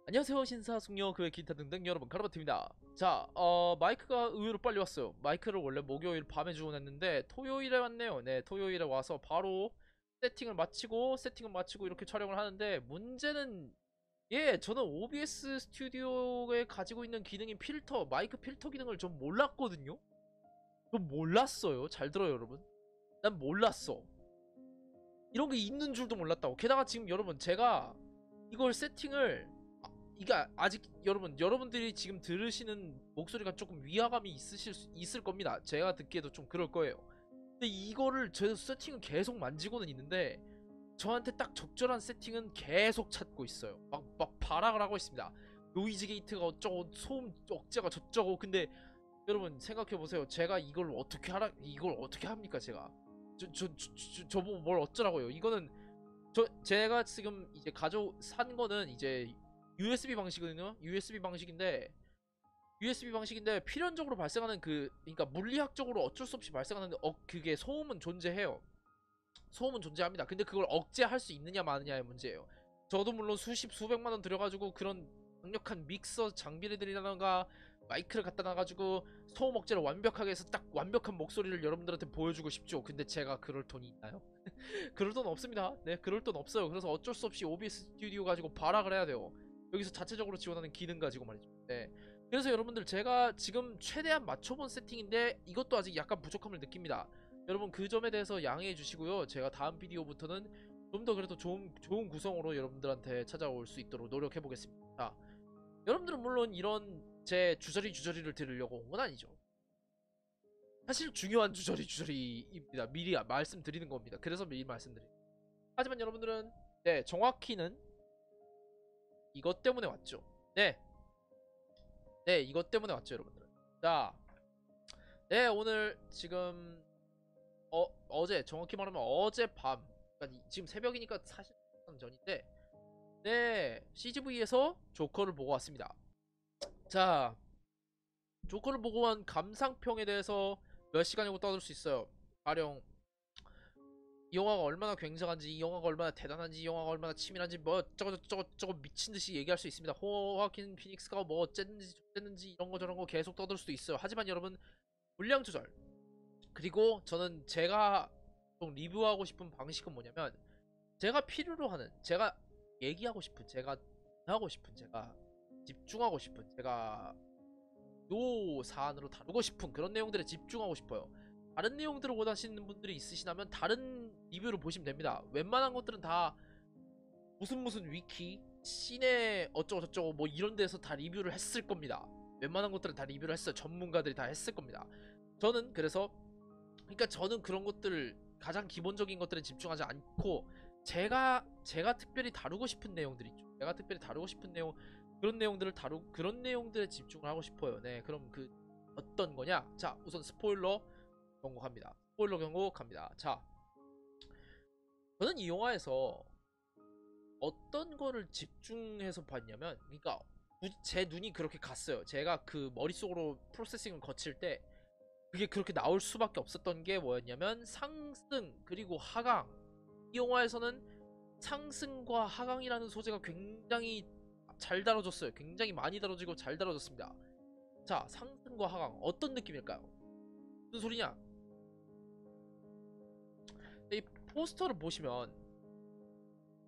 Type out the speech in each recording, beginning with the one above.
안녕하세요, 신사숙녀 그의 기타 등등 여러분, 카르마트입니다. 자, 마이크가 의외로 빨리 왔어요. 마이크를 원래 목요일 밤에 주문했는데 토요일에 왔네요. 네, 토요일에 와서 바로 세팅을 마치고 이렇게 촬영을 하는데, 문제는 저는 OBS 스튜디오에 가지고 있는 기능인 필터, 마이크 필터 기능을 좀 몰랐거든요. 좀 몰랐어요. 잘 들어요, 여러분. 난 몰랐어. 이런 게 있는 줄도 몰랐다고. 게다가 지금 여러분, 제가 이걸 세팅을, 이게 아직 여러분들이 지금 들으시는 목소리가 조금 위화감이 있을 겁니다. 제가 듣기에도 좀 그럴 거예요. 근데 이거를 제 세팅은 계속 만지고는 있는데, 저한테 딱 적절한 세팅은 계속 찾고 있어요. 막 발악을 하고 있습니다. 노이즈 게이트가 어쩌고, 소음 억제가 저쩌고. 근데 여러분 생각해보세요. 제가 이걸 어떻게 합니까? 제가 저보고 뭘 어쩌라고요. 이거는 제가 지금 이제 산 거는 이제 USB 방식이거든요. USB 방식인데 필연적으로 발생하는 그러니까 물리학적으로 어쩔 수 없이 발생하는 그게 소음은 존재해요. 소음은 존재합니다. 근데 그걸 억제할 수 있느냐 마느냐의 문제예요. 저도 물론 수백만 원 들여가지고 그런 강력한 믹서 장비들이라던가 마이크를 갖다 놔가지고 소음 억제를 완벽하게 해서 딱 완벽한 목소리를 여러분들한테 보여주고 싶죠. 근데 제가 그럴 돈이 있나요? 그럴 돈 없습니다. 네, 그럴 돈 없어요. 그래서 어쩔 수 없이 OBS 스튜디오 가지고 발악을 해야 돼요. 여기서 자체적으로 지원하는 기능 가지고 말이죠. 네. 그래서 여러분들, 제가 지금 최대한 맞춰본 세팅인데 이것도 아직 약간 부족함을 느낍니다. 여러분, 그 점에 대해서 양해해 주시고요. 제가 다음 비디오부터는 좀 더 그래도 좋은 구성으로 여러분들한테 찾아올 수 있도록 노력해 보겠습니다. 자, 여러분들은 물론 이런 제 주저리를 들으려고 온 건 아니죠. 사실 중요한 주저리입니다. 미리 말씀드리는 겁니다. 그래서 미리 말씀드립니다. 하지만 여러분들은, 네, 정확히는 이것 때문에 왔죠. 네, 네, 이것 때문에 왔죠, 여러분들은. 자, 네, 오늘 지금 어제, 정확히 말하면 어젯밤, 그러니까 지금 새벽이니까 사실 전인데, 네, CGV에서 조커를 보고 왔습니다. 자, 조커를 보고 온 감상평에 대해서 몇 시간이고 떠들 수 있어요. 가령 이 영화가 얼마나 굉장한지, 이 영화가 얼마나 대단한지, 이 영화가 얼마나 치밀한지, 뭐 저거 미친듯이 얘기할 수 있습니다. 호아킨 피닉스가 뭐 어쨌는지 이런 거 저런 거 계속 떠들 수도 있어요. 하지만 여러분, 분량 조절, 그리고 저는 제가 좀 리뷰하고 싶은 방식은 뭐냐면, 제가 필요로 하는, 제가 얘기하고 싶은, 제가 하고 싶은, 제가 집중하고 싶은, 제가 요 사안으로 다루고 싶은 그런 내용들에 집중하고 싶어요. 다른 내용들을 원하시는 분들이 있으시다면 다른 리뷰를 보시면 됩니다. 웬만한 것들은 다 무슨 위키, 시내 어쩌고 저쩌고 뭐 이런 데서 다 리뷰를 했을 겁니다. 웬만한 것들은 다 리뷰를 했어요. 전문가들이 다 했을 겁니다. 저는 그래서, 그러니까 저는 그런 것들을, 가장 기본적인 것들에 집중하지 않고, 제가 특별히 다루고 싶은 내용들 있죠. 제가 특별히 다루고 싶은 내용, 그런 내용들에 집중을 하고 싶어요. 네, 그럼 어떤 거냐? 자, 우선 스포일러 경고합니다. 스포일러 경고합니다. 자, 저는 이 영화에서 어떤 거를 집중해서 봤냐면, 그러니까 제 눈이 그렇게 갔어요. 제가 그 머릿속으로 프로세싱을 거칠 때 그게 그렇게 나올 수밖에 없었던 게 뭐였냐면, 상승 그리고 하강. 이 영화에서는 상승과 하강이라는 소재가 굉장히 잘 다뤄졌어요. 굉장히 많이 다뤄지고 잘 다뤄졌습니다. 자, 상승과 하강 어떤 느낌일까요? 무슨 소리냐? 이 포스터를 보시면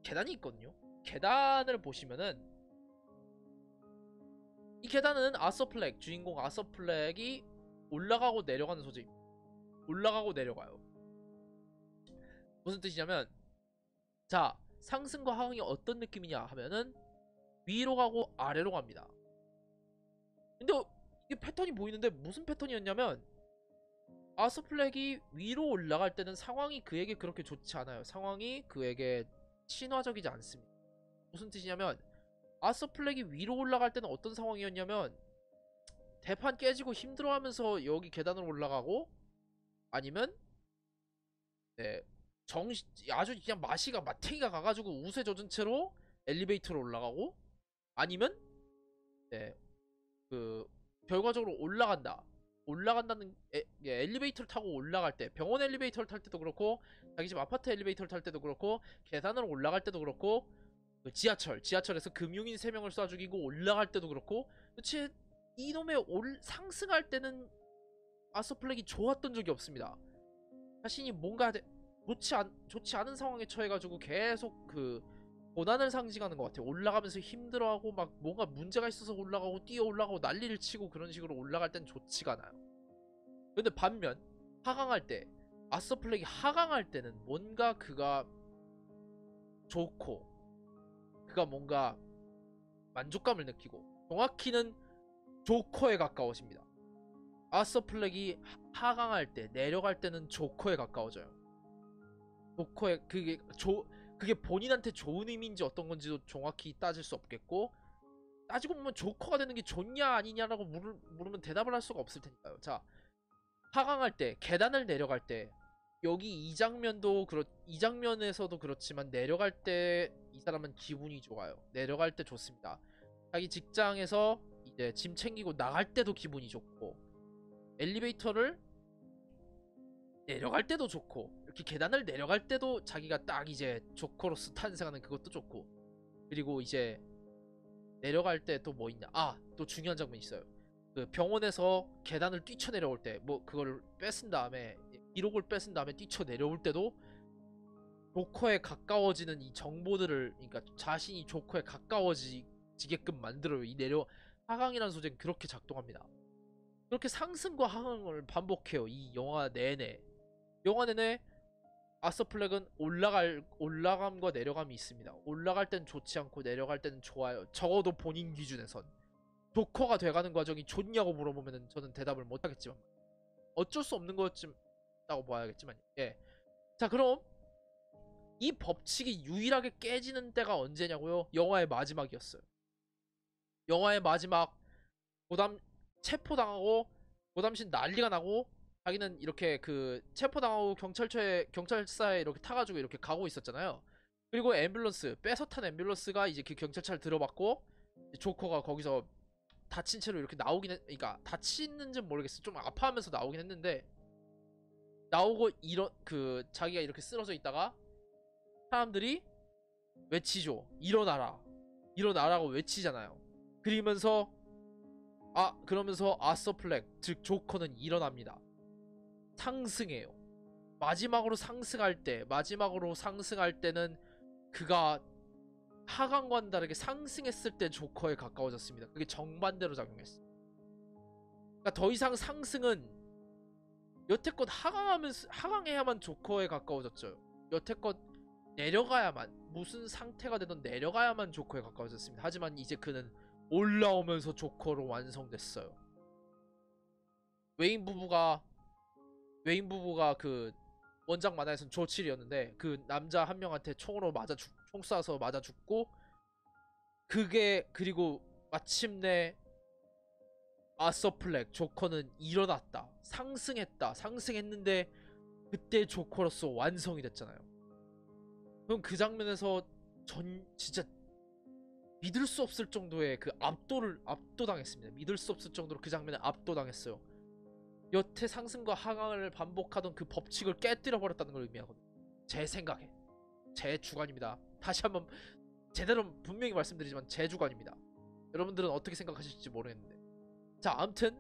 계단이 있거든요. 계단을 보시면은, 이 계단은 주인공 아서플렉이 올라가고 내려가는 소재입니다. 올라가고 내려가요. 무슨 뜻이냐면, 자, 상승과 하강이 어떤 느낌이냐 하면은 위로 가고 아래로 갑니다. 근데 이게 패턴이 보이는데, 무슨 패턴이었냐면, 아서플렉이 위로 올라갈 때는 상황이 그에게 그렇게 좋지 않아요. 상황이 그에게 친화적이지 않습니다. 무슨 뜻이냐면, 아서플렉이 위로 올라갈 때는 어떤 상황이었냐면, 대판 깨지고 힘들어하면서 여기 계단을 올라가고, 아니면 네, 아주 그냥 마탱이가 가가지고 우세 젖은 채로 엘리베이터로 올라가고, 아니면 네, 그 결과적으로 올라간다는 엘리베이터를 타고 올라갈 때, 병원 엘리베이터를 탈 때도 그렇고, 자기 집 아파트 엘리베이터를 탈 때도 그렇고, 계단으로 올라갈 때도 그렇고, 그 지하철에서 금융인 3명을 쏴 죽이고 올라갈 때도 그렇고 도대체 이놈의 상승할 때는 아서플렉이 좋았던 적이 없습니다. 자신이 뭔가 좋지 않은 상황에 처해가지고 계속 그 고난을 상징하는 것 같아요. 올라가면서 힘들어하고 막 뭔가 문제가 있어서 올라가고 뛰어 올라가고 난리를 치고 그런 식으로 올라갈 땐 좋지가 않아요. 근데 반면 하강할 때 아서플렉이 하강할 때는 뭔가 그가 좋고 그가 뭔가 만족감을 느끼고 정확히는 조커에 가까워집니다. 아서플렉이 하강할 때 내려갈 때는 조커에 가까워져요. 조커에 그게 본인한테 좋은 의미인지 어떤 건지도 정확히 따질 수 없겠고 따지고 보면 조커가 되는 게 좋냐 아니냐라고 물으면 대답을 할 수가 없을 테니까요. 자, 하강할 때 계단을 내려갈 때 여기 이 장면에서도 그렇지만 내려갈 때 이 사람은 기분이 좋아요. 내려갈 때 좋습니다. 자기 직장에서 이제 짐 챙기고 나갈 때도 기분이 좋고 엘리베이터를 내려갈 때도 좋고 이렇게 계단을 내려갈 때도 자기가 딱 이제 조커로서 탄생하는 그것도 좋고 그리고 이제 내려갈 때 또 뭐 있냐 또 중요한 장면이 있어요. 그 병원에서 계단을 뛰쳐내려올 때 뭐 그거를 뺏은 다음에 기록을 뺏은 다음에 뛰쳐내려올 때도 조커에 가까워지는 이 정보들을 그러니까 자신이 조커에 가까워지게끔 만들어요. 이 하강이라는 소재는 그렇게 작동합니다. 그렇게 상승과 하강을 반복해요. 이 영화 내내 아서플렉은 올라감과 내려감이 있습니다. 올라갈 땐 좋지 않고 내려갈 때는 좋아요. 적어도 본인 기준에선 조커가 돼가는 과정이 좋냐고 물어보면 저는 대답을 못하겠지만 어쩔 수 없는 거였다고 봐야겠지만 예. 자, 그럼 이 법칙이 유일하게 깨지는 때가 언제냐고요? 영화의 마지막이었어요. 영화의 마지막 고담 체포당하고 고담신 난리가 나고 자기는 이렇게 그 체포당하고 경찰사에 이렇게 타가지고 이렇게 가고 있었잖아요. 그리고 뺏어 탄 앰뷸런스가 이제 그 경찰차를 들어봤고 조커가 거기서 다친 채로 이렇게 그러니까 다치는지는 모르겠어. 좀 아파하면서 나오긴 했는데 나오고 자기가 이렇게 쓰러져 있다가 사람들이 외치죠. 일어나라고 외치잖아요. 그러면서 아서플렉 즉 조커는 일어납니다. 상승해요. 마지막으로 상승할 때는 그가 하강과는 다르게 상승했을 때 조커에 가까워졌습니다. 그게 정반대로 작용했어. 그러니까 더 이상 상승은 여태껏 하강해야만 조커에 가까워졌죠. 여태껏 내려가야만 무슨 상태가 되든 내려가야만 조커에 가까워졌습니다. 하지만 이제 그는 올라오면서 조커로 완성됐어요. 웨인 부부가 그 원작 만화에서는 조칠이었는데 그 남자 한 명한테 총 쏴서 맞아 죽고 그리고 마침내 아서플렉 조커는 일어났다. 상승했는데 그때 조커로서 완성이 됐잖아요. 그럼 그 장면에서 진짜 믿을 수 없을 정도의 그 압도당했습니다. 믿을 수 없을 정도로 그 장면에 압도당했어요. 여태 상승과 하강을 반복하던 그 법칙을 깨뜨려 버렸다는 걸 의미하거든요. 제 생각에 제 주관입니다. 다시 한번 제대로 분명히 말씀드리지만 제 주관입니다. 여러분들은 어떻게 생각하실지 모르겠는데 자, 아무튼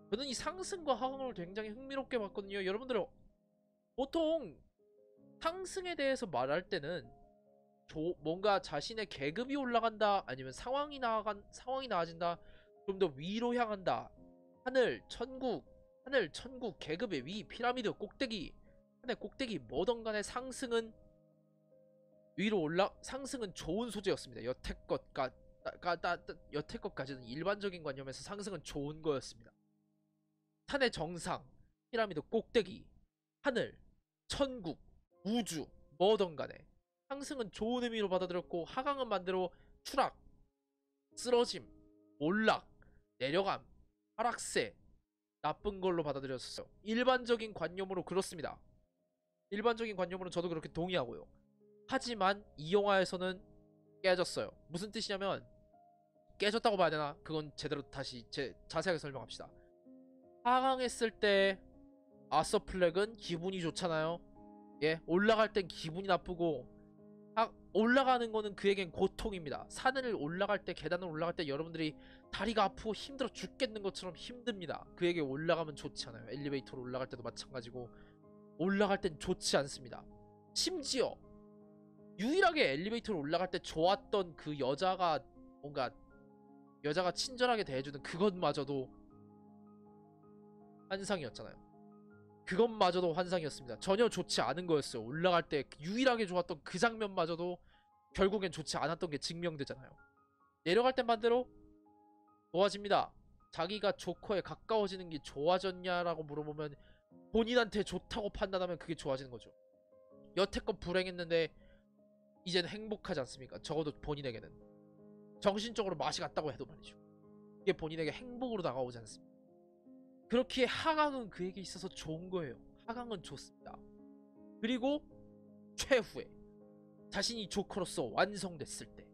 저는 이 상승과 하강을 굉장히 흥미롭게 봤거든요. 여러분들은 보통 상승에 대해서 말할 때는 뭔가 자신의 계급이 올라간다 아니면 상황이 나아진다 좀 더 위로 향한다 하늘 천국 계급의 위 피라미드 꼭대기 하늘 꼭대기 뭐든 간에 상승은 좋은 소재였습니다. 여태껏까지는 일반적인 관념에서 상승은 좋은 거였습니다. 산의 정상 피라미드 꼭대기 하늘 천국 우주 뭐든 간에 상승은 좋은 의미로 받아들였고 하강은 반대로 추락 쓰러짐 올락 내려감 하락세 나쁜 걸로 받아들였어요. 일반적인 관념으로 그렇습니다. 일반적인 관념으로 저도 그렇게 동의하고요. 하지만 이 영화에서는 깨졌어요. 무슨 뜻이냐면 깨졌다고 봐야 되나? 그건 제대로 다시 자세하게 설명합시다. 하강했을 때 아서플렉은 기분이 좋잖아요. 예, 올라갈 땐 기분이 나쁘고 올라가는 거는 그에겐 고통입니다. 산을 올라갈 때, 계단을 올라갈 때 여러분들이 다리가 아프고 힘들어 죽겠는 것처럼 힘듭니다. 그에게 올라가면 좋지 않아요. 엘리베이터로 올라갈 때도 마찬가지고 올라갈 땐 좋지 않습니다. 심지어 유일하게 엘리베이터로 올라갈 때 좋았던 그 여자가 뭔가 여자가 친절하게 대해주는 그것마저도 환상이었잖아요. 그것마저도 환상이었습니다. 전혀 좋지 않은 거였어요. 올라갈 때 유일하게 좋았던 그 장면마저도 결국엔 좋지 않았던 게 증명되잖아요. 내려갈 땐 반대로 좋아집니다. 자기가 조커에 가까워지는 게 좋아졌냐라고 물어보면 본인한테 좋다고 판단하면 그게 좋아지는 거죠. 여태껏 불행했는데 이젠 행복하지 않습니까? 적어도 본인에게는. 정신적으로 맛이 갔다고 해도 말이죠. 이게 본인에게 행복으로 다가오지 않습니다. 그렇기에 하강은 그에게 있어서 좋은 거예요. 하강은 좋습니다. 그리고 최후에 자신이 조커로서 완성됐을 때,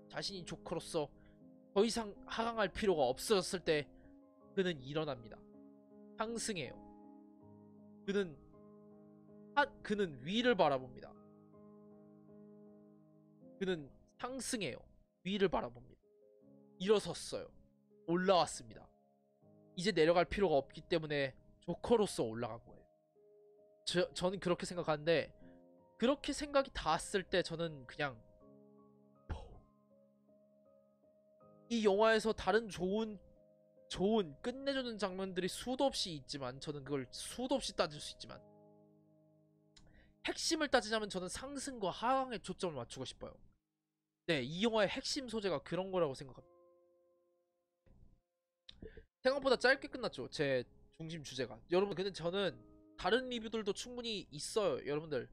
자신이 조커로서 더 이상 하강할 필요가 없어졌을 때 그는 일어납니다. 상승해요. 그는 위를 바라봅니다. 그는 상승해요. 위를 바라봅니다. 일어섰어요. 올라왔습니다. 이제 내려갈 필요가 없기 때문에 조커로서 올라간 거예요. 저는 그렇게 생각하는데, 그렇게 생각이 닿았을 때 저는 그냥 이 영화에서 다른 좋은 끝내주는 장면들이 수도 없이 있지만, 저는 그걸 수도 없이 따질 수 있지만 핵심을 따지자면 저는 상승과 하강에 초점을 맞추고 싶어요. 네, 이 영화의 핵심 소재가 그런 거라고 생각합니다. 생각보다 짧게 끝났죠. 제 중심 주제가. 여러분, 근데 저는 다른 리뷰들도 충분히 있어요. 여러분들,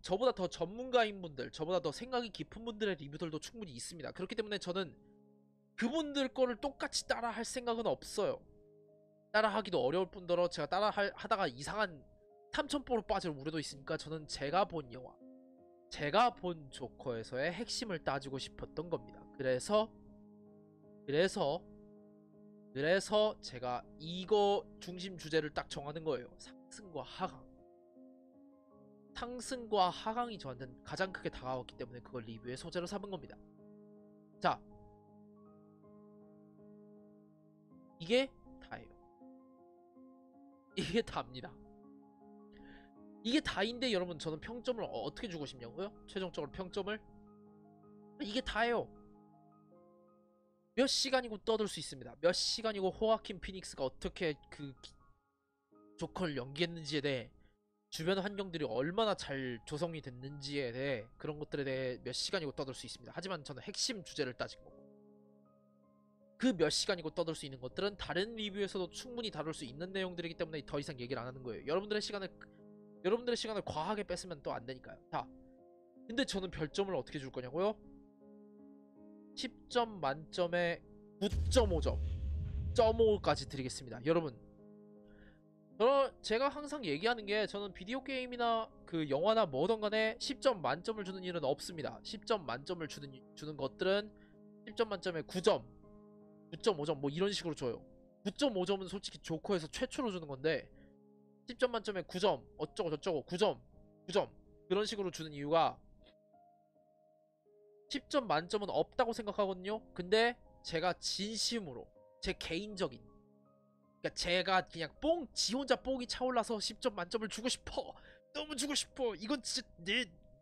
저보다 더 전문가인 분들, 저보다 더 생각이 깊은 분들의 리뷰들도 충분히 있습니다. 그렇기 때문에 저는 그분들 거를 똑같이 따라 할 생각은 없어요. 따라 하기도 어려울 뿐더러 제가 따라 하다가 이상한 3,000포로 빠질 우려도 있으니까 저는 제가 본 영화, 제가 본 조커에서의 핵심을 따지고 싶었던 겁니다. 그래서 제가 이거 중심 주제를 딱 정하는 거예요. 상승과 하강. 상승과 하강이 저한테는 가장 크게 다가왔기 때문에 그걸 리뷰의 소재로 삼은 겁니다. 자, 이게 다예요. 이게 다입니다. 이게 다인데 여러분, 저는 평점을 어떻게 주고 싶냐고요? 최종적으로 평점을? 이게 다예요. 몇 시간이고 떠들 수 있습니다. 몇 시간이고 호아킨 피닉스가 어떻게 그 조커를 연기했는지에 대해, 주변 환경들이 얼마나 잘 조성이 됐는지에 대해, 그런 것들에 대해 몇 시간이고 떠들 수 있습니다. 하지만 저는 핵심 주제를 따진 거고, 그 몇 시간이고 떠들 수 있는 것들은 다른 리뷰에서도 충분히 다룰 수 있는 내용들이기 때문에 더 이상 얘기를 안 하는 거예요. 여러분들의 시간을 과하게 뺏으면 또 안 되니까요. 자, 근데 저는 별점을 어떻게 줄 거냐고요? 10점 만점에 9.5점, 0.5까지 드리겠습니다. 여러분, 제가 항상 얘기하는 게, 저는 비디오 게임이나 그 영화나 뭐든 간에 10점 만점을 주는 일은 없습니다. 10점 만점을 주는 것들은 10점 만점에 9점, 9.5점 뭐 이런 식으로 줘요. 9.5점은 솔직히 조커에서 최초로 주는 건데, 10점 만점에 9점 어쩌고 저쩌고 9점 9점 그런 식으로 주는 이유가, 10점 만점은 없다고 생각하거든요. 근데 제가 진심으로, 제 개인적인, 그러니까 제가 그냥 지 혼자 뽕이 차올라서 10점 만점을 주고 싶어, 너무 주고 싶어, 이건 진짜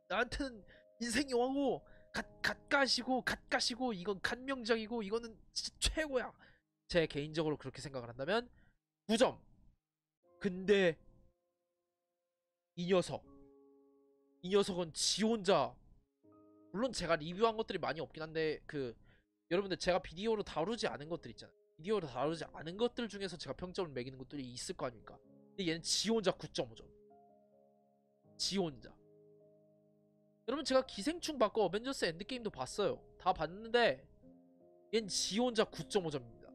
나한테는 인생 영화고, 갓가시고 이건 간명작이고 이거는 진짜 최고야, 제 개인적으로 그렇게 생각을 한다면 9점. 근데 이 녀석은 지 혼자, 물론 제가 리뷰한 것들이 많이 없긴 한데, 여러분들, 제가 비디오로 다루지 않은 것들 있잖아요. 비디오로 다루지 않은 것들 중에서 제가 평점을 매기는 것들이 있을 거 아닙니까? 근데 얘는 지 혼자 9.5점. 지 혼자. 여러분, 제가 기생충 봤고 어벤져스 엔드게임도 봤어요. 다 봤는데 얘는 지 혼자 9.5점입니다.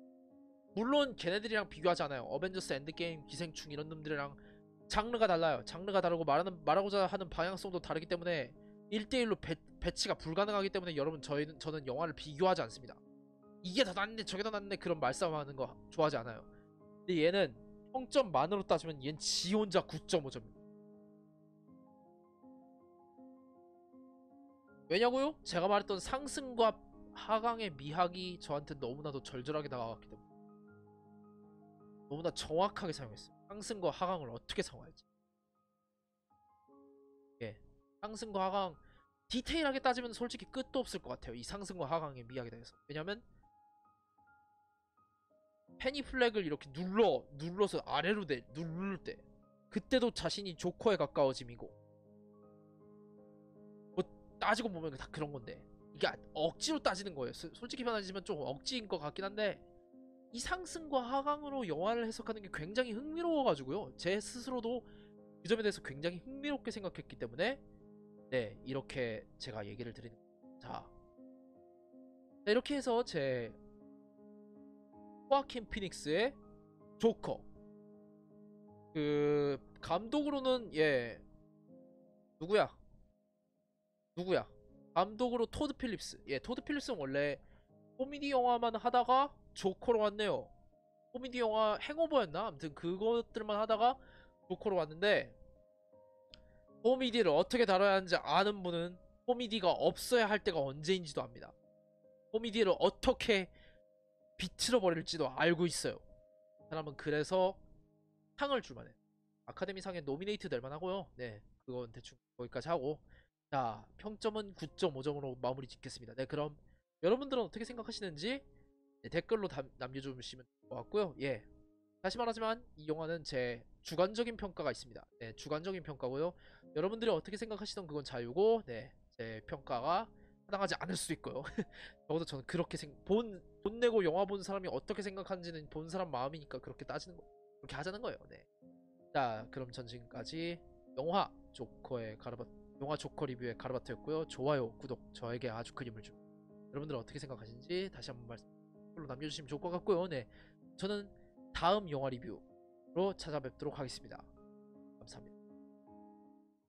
물론 걔네들이랑 비교하지 않아요. 어벤져스 엔드게임, 기생충 이런 놈들이랑 장르가 달라요. 장르가 다르고 말하고자 하는 방향성도 다르기 때문에 1대1로 배치가 불가능하기 때문에, 여러분, 저는 영화를 비교하지 않습니다. 이게 더 낫네 저게 더 낫네 그런 말싸움하는 거 좋아하지 않아요. 근데 얘는 평점만으로 따지면 얘는 지 혼자 9.5점입니다. 왜냐고요? 제가 말했던 상승과 하강의 미학이 저한테 너무나도 절절하게 다가왔기 때문에 너무나 정확하게 사용했어요. 상승과 하강을 어떻게 사용할지. 예. 상승과 하강 디테일하게 따지면 솔직히 끝도 없을 것 같아요. 이 상승과 하강의 미학에 대해서. 왜냐면 페니 플렉을 이렇게 눌러서 아래로 누를 때 그때도 자신이 조커에 가까워짐이고 뭐 따지고 보면 다 그런 건데 이게 억지로 따지는 거예요. 솔직히 말하지만 좀 억지인 것 같긴 한데 이 상승과 하강으로 영화를 해석하는 게 굉장히 흥미로워가지고요. 제 스스로도 그 점에 대해서 굉장히 흥미롭게 생각했기 때문에 네 이렇게 제가 얘기를 드리는 겁니다. 자 이렇게 해서 제 호아킨 피닉스의 조커 그 감독으로는 예 누구야 감독으로 토드 필립스. 예 토드 필립스는 원래 코미디 영화만 하다가 조커로 왔네요. 코미디 영화 행오버였나 아무튼 그것들만 하다가 조커로 왔는데 코미디를 어떻게 다뤄야 하는지 아는 분은 코미디가 없어야 할 때가 언제인지도 압니다. 코미디를 어떻게 비틀어 버릴지도 알고 있어요. 사람은 그래서 상을 줄만해. 아카데미 상에 노미네이트 될 만하고요. 네, 그건 대충 거기까지 하고 자 평점은 9.5점으로 마무리 짓겠습니다. 네, 그럼 여러분들은 어떻게 생각하시는지 네, 댓글로 남겨주시면 될 것 같고요. 예, 다시 말하지만 이 영화는 제 주관적인 평가가 있습니다. 네, 주관적인 평가고요. 여러분들이 어떻게 생각하시던 그건 자유고, 네, 제 평가가 타당하지 않을 수도 있고요. 적어도 저는 그렇게 돈 내고 영화 본 사람이 어떻게 생각하는지는 본 사람 마음이니까 그렇게 따지는 거, 그렇게 하자는 거예요. 네. 자, 그럼 전 지금까지 영화 조커의 가르바, 영화 조커 리뷰의 가르바트였고요. 좋아요, 구독 저에게 아주 큰 힘을 줍니다. 여러분들은 어떻게 생각하시는지 다시 한번 말씀로 남겨주시면 좋을 것 같고요. 네, 저는 다음 영화 리뷰로 찾아뵙도록 하겠습니다. 감사합니다.